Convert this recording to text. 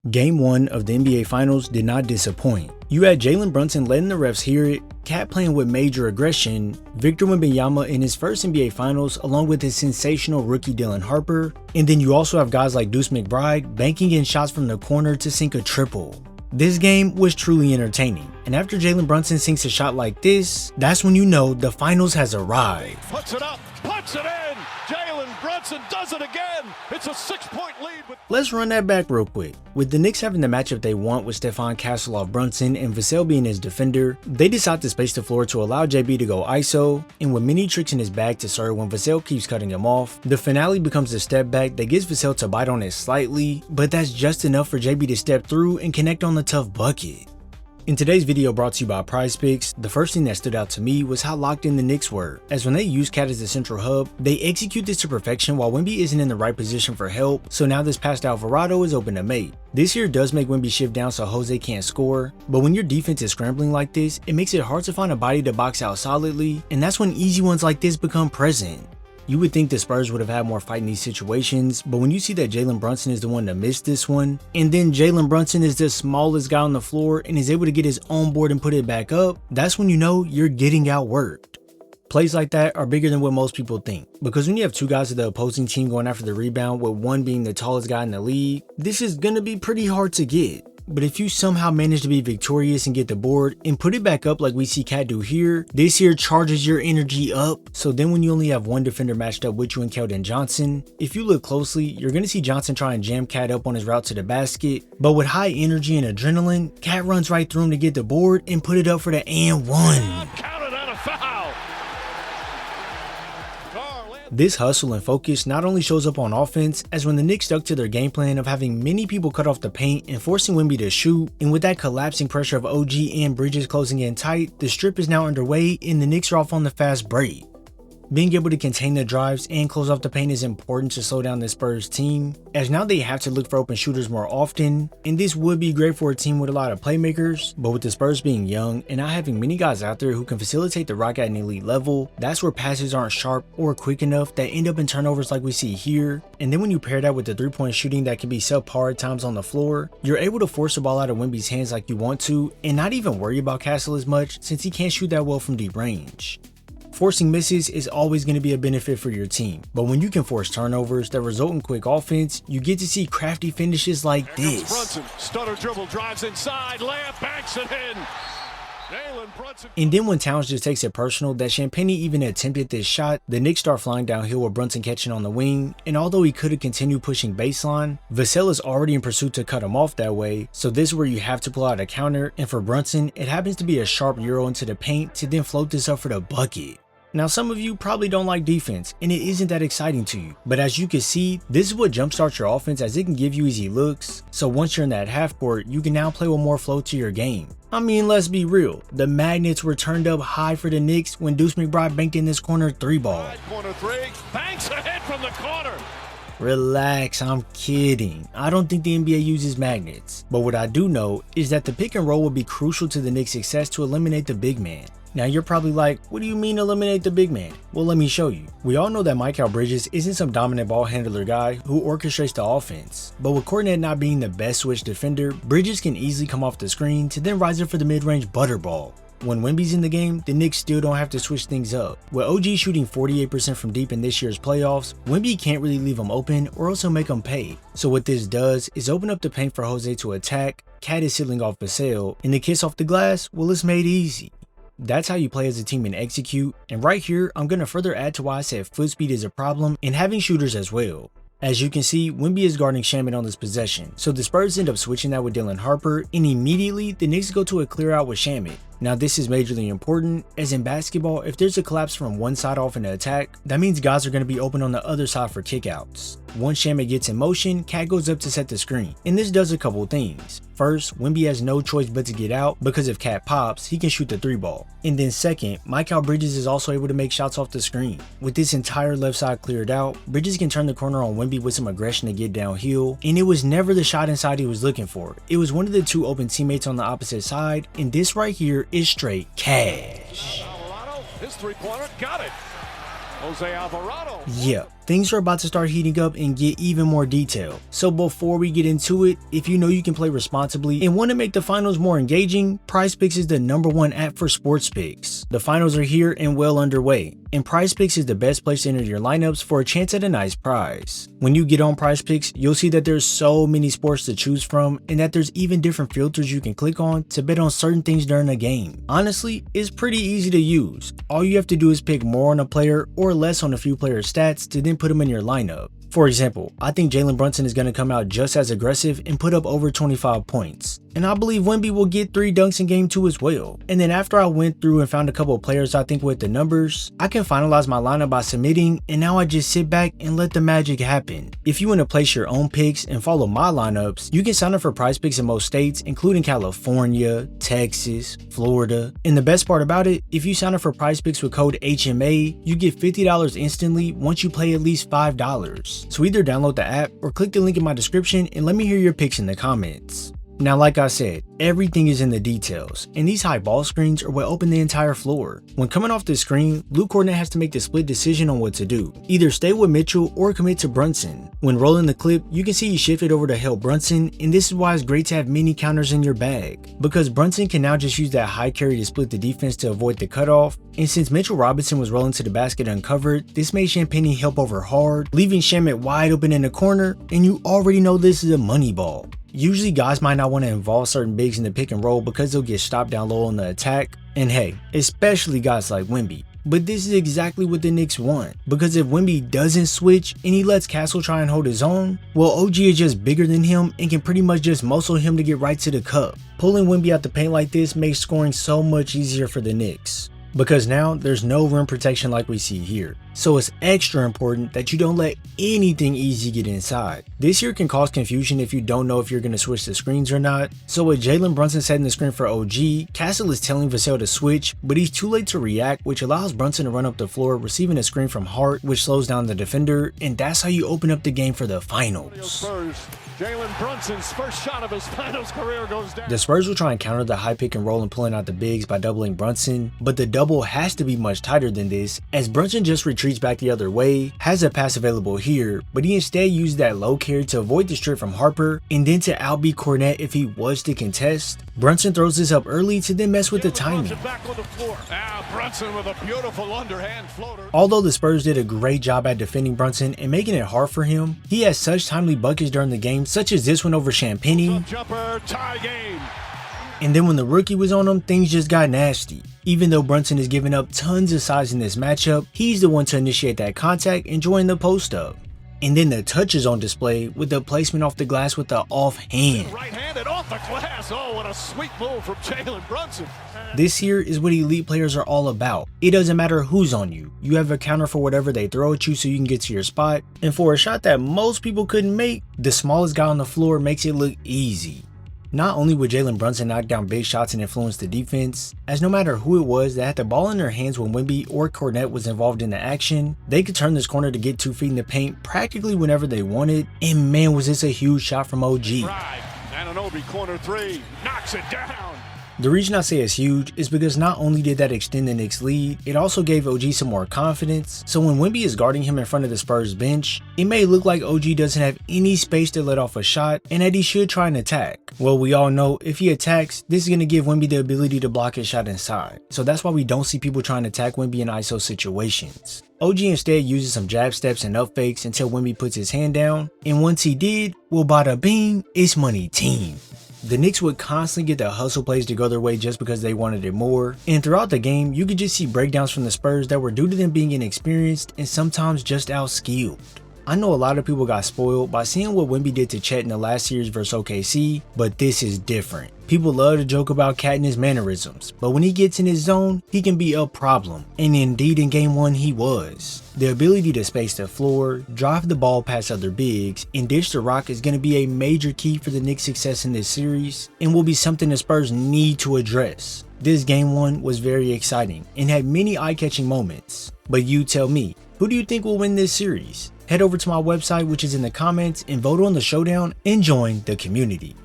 Game 1 of the NBA Finals did not disappoint. You had Jalen Brunson letting the refs hear it, Cat playing with major aggression, Victor Wembanyama in his first NBA Finals along with his sensational rookie Dylan Harper, and then you also have guys like Deuce McBride banking in shots from the corner to sink a triple. This game was truly entertaining, and after Jalen Brunson sinks a shot like this, that's when you know the Finals has arrived. Puts it up, puts it in! Jalen Brunson does it again! It's a 6-point lead. Let's run that back real quick. With the Knicks having the matchup they want with Stephon Castle off Brunson and Vassell being his defender, they decide to space the floor to allow JB to go ISO, and with many tricks in his bag to serve when Vassell keeps cutting him off, the finale becomes a step back that gets Vassell to bite on it slightly, but that's just enough for JB to step through and connect on the tough bucket. In today's video brought to you by ProdGxm, the first thing that stood out to me was how locked in the Knicks were, as when they use Cat as the central hub, they execute this to perfection while Wemby isn't in the right position for help, so now this pass to Alvarado is open to mate. This here does make Wemby shift down so Jose can't score, but when your defense is scrambling like this, it makes it hard to find a body to box out solidly, and that's when easy ones like this become present. You would think the Spurs would have had more fight in these situations, but when you see that Jalen Brunson is the one to miss this one, and then Jalen Brunson is the smallest guy on the floor and is able to get his own board and put it back up, that's when you know you're getting outworked. Plays like that are bigger than what most people think, because when you have two guys of the opposing team going after the rebound with one being the tallest guy in the league, this is gonna be pretty hard to get. But if you somehow manage to be victorious and get the board and put it back up like we see Cat do here, this here charges your energy up. So then when you only have one defender matched up with you and Keldon Johnson, if you look closely, you're going to see Johnson try and jam Cat up on his route to the basket. But with high energy and adrenaline, Cat runs right through him to get the board and put it up for the and one. This hustle and focus not only shows up on offense, as when the Knicks stuck to their game plan of having many people cut off the paint and forcing Wemby to shoot, and with that collapsing pressure of OG and Bridges closing in tight, the strip is now underway and the Knicks are off on the fast break. Being able to contain the drives and close off the paint is important to slow down the Spurs team, as now they have to look for open shooters more often, and this would be great for a team with a lot of playmakers, but with the Spurs being young and not having many guys out there who can facilitate the rock at an elite level, that's where passes aren't sharp or quick enough that end up in turnovers like we see here, and then when you pair that with the three-point shooting that can be subpar at times on the floor, you're able to force the ball out of Wemby's hands like you want to, and not even worry about Castle as much since he can't shoot that well from deep range. Forcing misses is always going to be a benefit for your team, but when you can force turnovers that result in quick offense, you get to see crafty finishes like this. Brunson, stutter dribble, drives inside, layup, banks it in. And then when Towns just takes it personal that Champagnie even attempted this shot, the Knicks start flying downhill with Brunson catching on the wing, and although he could have continued pushing baseline, Vassell is already in pursuit to cut him off that way, so this is where you have to pull out a counter, and for Brunson, it happens to be a sharp euro into the paint to then float this up for the bucket. Now some of you probably don't like defense and it isn't that exciting to you, but as you can see, this is what jumpstarts your offense as it can give you easy looks, so once you're in that half court, you can now play with more flow to your game. I mean, let's be real, the magnets were turned up high for the Knicks when Deuce McBride banked in this corner three ball. Corner three, banks ahead from the corner. Relax, I'm kidding. I don't think the NBA uses magnets, but what I do know is that the pick and roll will be crucial to the Knicks' success to eliminate the big man. Now you're probably like, what do you mean eliminate the big man? Well, let me show you. We all know that Mikal Bridges isn't some dominant ball handler guy who orchestrates the offense, but with Kornet not being the best switch defender, Bridges can easily come off the screen to then rise up for the mid-range butterball. When Wemby's in the game, the Knicks still don't have to switch things up. With OG shooting 48% from deep in this year's playoffs, Wemby can't really leave him open or else he'll make him pay. So what this does is open up the paint for Jose to attack, Cat is sealing off Vassell, and the kiss off the glass, well, it's made easy. That's how you play as a team and execute, and right here, I'm going to further add to why I said foot speed is a problem and having shooters as well. As you can see, Wemby is guarding Shamet on this possession, so the Spurs end up switching that with Dylan Harper, and immediately the Knicks go to a clear out with Shamet. Now this is majorly important, as in basketball, if there's a collapse from one side off in the attack, that means guys are going to be open on the other side for kickouts. Once Shamet gets in motion, Cat goes up to set the screen, and this does a couple things. First, Wemby has no choice but to get out, because if Cat pops, he can shoot the three ball. And then second, Mikal Bridges is also able to make shots off the screen. With this entire left side cleared out, Bridges can turn the corner on Wemby with some aggression to get downhill, and it was never the shot inside he was looking for. It was one of the two open teammates on the opposite side, and this right here is straight cash. His three-pointer got it. Jose Alvarado. Yep, things are about to start heating up and get even more detailed. So before we get into it, if you know you can play responsibly and want to make the finals more engaging, PrizePicks is the #1 app for sports picks. The finals are here and well underway, and PrizePicks is the best place to enter your lineups for a chance at a nice prize. When you get on PrizePicks, you'll see that there's so many sports to choose from and that there's even different filters you can click on to bet on certain things during a game. Honestly, it's pretty easy to use. All you have to do is pick more on a player or less on a few player stats to then put them in your lineup. For example, I think Jalen Brunson is going to come out just as aggressive and put up over 25 points. And I believe Wemby will get 3 dunks in game 2 as well. And then after I went through and found a couple of players I think with the numbers, I can finalize my lineup by submitting, and now I just sit back and let the magic happen. If you want to place your own picks and follow my lineups, you can sign up for PrizePicks in most states, including California, Texas, Florida. And the best part about it, if you sign up for PrizePicks with code HMA, you get $50 instantly once you play at least $5. So either download the app or click the link in my description and let me hear your picks in the comments. Now, like I said, everything is in the details, and these high ball screens are what open the entire floor. When coming off the screen, Luke Kornet has to make the split decision on what to do. Either stay with Mitchell or commit to Brunson. When rolling the clip, you can see he shifted over to help Brunson, and this is why it's great to have many counters in your bag. Because Brunson can now just use that high carry to split the defense to avoid the cutoff, and since Mitchell Robinson was rolling to the basket uncovered, this made Champagnie help over hard, leaving Shamet wide open in the corner, and you already know this is a money ball. Usually guys might not want to involve certain bigs in the pick and roll because they'll get stopped down low on the attack, and hey, especially guys like Wemby. But this is exactly what the Knicks want, because if Wemby doesn't switch and he lets Castle try and hold his own, well, OG is just bigger than him and can pretty much just muscle him to get right to the cup. Pulling Wemby out the paint like this makes scoring so much easier for the Knicks, because now there's no rim protection like we see here. So it's extra important that you don't let anything easy get inside. This here can cause confusion if you don't know if you're going to switch the screens or not. So with Jalen Brunson setting the screen for OG, Castle is telling Vassell to switch, but he's too late to react, which allows Brunson to run up the floor, receiving a screen from Hart, which slows down the defender, and that's how you open up the game for the finals. Spurs. Jalen Brunson's first shot of his finals career goes down. The Spurs will try and counter the high pick and roll and pulling out the bigs by doubling Brunson, but the double has to be much tighter than this, as Brunson just retreats back the other way, has a pass available here, but he instead used that low carry to avoid the strip from Harper, and then to outbeat Kornet if he was to contest. Brunson throws this up early to then mess with the timing. Brunson with a beautiful underhand floater. Although the Spurs did a great job at defending Brunson and making it hard for him, he has such timely buckets during the game, such as this one over Champagnie. Jumper, tie game. And then when the rookie was on him, things just got nasty. Even though Brunson is giving up tons of size in this matchup, he's the one to initiate that contact and join the post up. And then the touch is on display with the placement off the glass with the offhand. Right-handed off the glass. Oh, what a sweet move from Jalen Brunson. This here is what elite players are all about. It doesn't matter who's on you. You have a counter for whatever they throw at you so you can get to your spot. And for a shot that most people couldn't make, the smallest guy on the floor makes it look easy. Not only would Jalen Brunson knock down big shots and influence the defense, as no matter who it was that had the ball in their hands when Wemby or Kornet was involved in the action, they could turn this corner to get 2 feet in the paint practically whenever they wanted, and man was this a huge shot from OG. Anunoby, corner 3, knocks it down. The reason I say it's huge is because not only did that extend the Knicks lead, it also gave OG some more confidence, so when Wemby is guarding him in front of the Spurs bench, it may look like OG doesn't have any space to let off a shot and that he should try and attack. Well, we all know if he attacks, this is going to give Wemby the ability to block his shot inside, so that's why we don't see people trying to attack Wemby in ISO situations. OG instead uses some jab steps and up fakes until Wemby puts his hand down, and once he did, well, bada bing, it's money team. The Knicks would constantly get the hustle plays to go their way just because they wanted it more, and throughout the game, you could just see breakdowns from the Spurs that were due to them being inexperienced and sometimes just outskilled. I know a lot of people got spoiled by seeing what Wemby did to Chet in the last series versus OKC, but this is different. People love to joke about Cat and his mannerisms, but when he gets in his zone, he can be a problem, and indeed in game 1 he was. The ability to space the floor, drive the ball past other bigs, and dish the rock is going to be a major key for the Knicks' success in this series, and will be something the Spurs need to address. This game 1 was very exciting, and had many eye-catching moments, but you tell me, who do you think will win this series? Head over to my website, which is in the comments, and vote on the showdown and join the community.